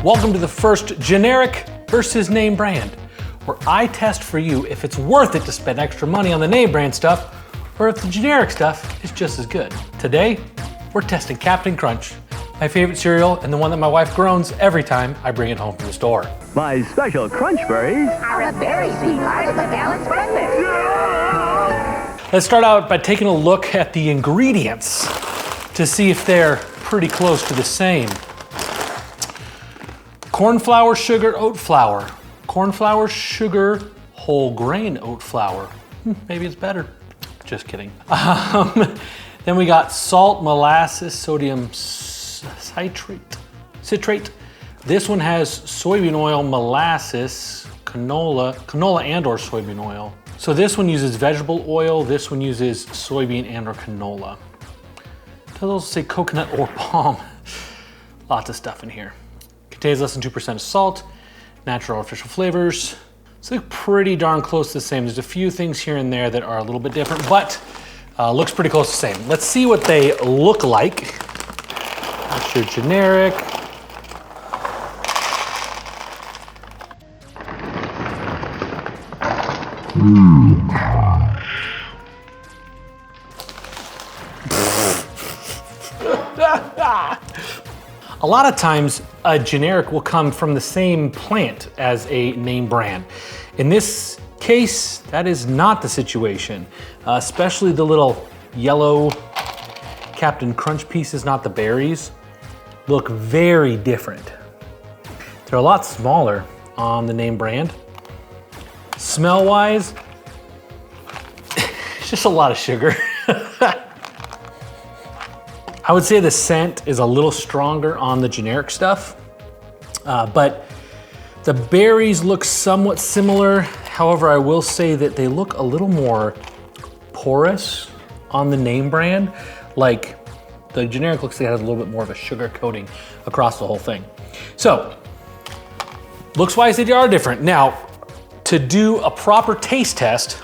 Welcome to the first generic versus name brand, where I test for you if it's worth it to spend extra money on the name brand stuff, or if the generic stuff is just as good. Today, we're testing Captain Crunch, my favorite cereal and the one that my wife groans every time I bring it home from the store. My special Crunch Berries are a very sweet part of the balanced breakfast. Let's start out by taking a look at the ingredients to see if they're pretty close to the same. Corn flour, sugar, oat flour. Corn flour, sugar, whole grain oat flour. Maybe it's better. Just kidding. Then we got salt, molasses, sodium citrate. This one has soybean oil, molasses, canola and or soybean oil. So this one uses vegetable oil, this one uses soybean and or canola. It does also say coconut or palm. Lots of stuff in here. Contains less than 2% of salt, natural artificial flavors. So they're pretty darn close to the same. There's a few things here and there that are a little bit different, but looks pretty close to the same. Let's see what they look like. That's your generic. A lot of times, a generic will come from the same plant as a name brand. In this case, that is not the situation, especially the little yellow Captain Crunch pieces, not the berries, look very different. They're a lot smaller on the name brand. Smell-wise, it's just a lot of sugar. I would say the scent is a little stronger on the generic stuff, but the berries look somewhat similar. However, I will say that they look a little more porous on the name brand. Like the generic looks like it has a little bit more of a sugar coating across the whole thing. So, looks-wise, they are different. Now, to do a proper taste test,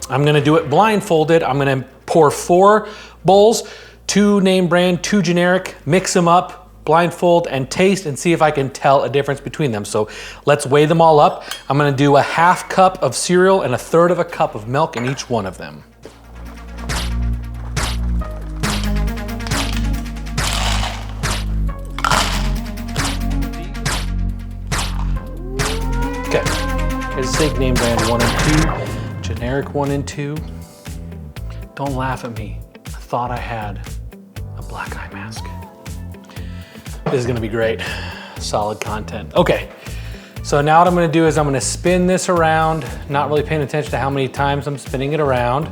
I'm gonna do it blindfolded. I'm gonna pour 4 bowls, 2 name brand, 2 generic, mix them up, blindfold, and taste and see if I can tell a difference between them. So let's weigh them all up. I'm gonna do a 1/2 cup of cereal and 1/3 of a cup of milk in each one of them. Okay, here's Sig name brand 1 and 2, generic 1 and 2. Don't laugh at me. I thought I had a black eye mask. This is gonna be great, solid content. Okay, so now what I'm gonna do is I'm gonna spin this around, not really paying attention to how many times I'm spinning it around.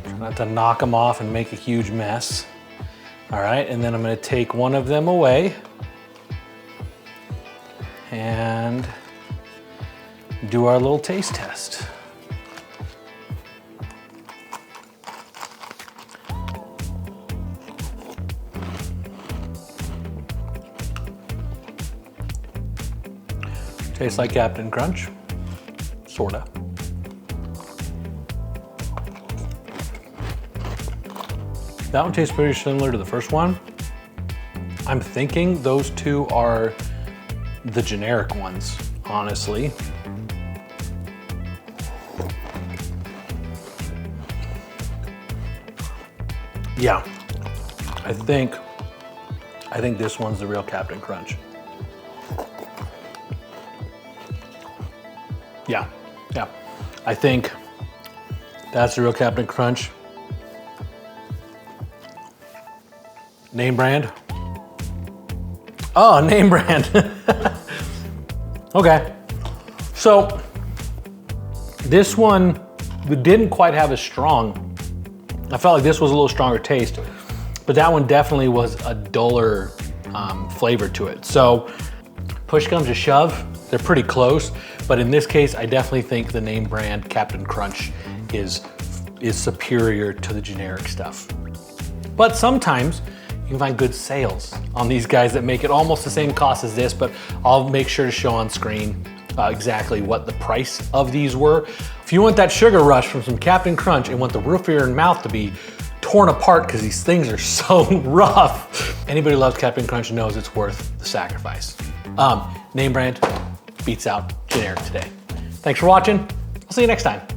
Try not to knock them off and make a huge mess. All right, and then I'm gonna take one of them away and do our little taste test. Tastes like Captain Crunch, sorta. That one tastes pretty similar to the first one. I'm thinking those two are the generic ones, honestly. Yeah, I think this one's the real Captain Crunch. Yeah. I think that's the real Captain Crunch. Name brand. Oh, name brand. Okay. So this one didn't quite have as strong. I felt like this was a little stronger taste, but that one definitely was a duller flavor to it. So push comes to shove, they're pretty close, but in this case, I definitely think the name brand Captain Crunch is superior to the generic stuff. But sometimes you can find good sales on these guys that make it almost the same cost as this, but I'll make sure to show on screen exactly what the price of these were. If you want that sugar rush from some Captain Crunch and want the roof of your mouth to be torn apart because these things are so rough. Anybody who loves Captain Crunch knows it's worth the sacrifice. Name brand beats out generic today. Thanks for watching. I'll see you next time.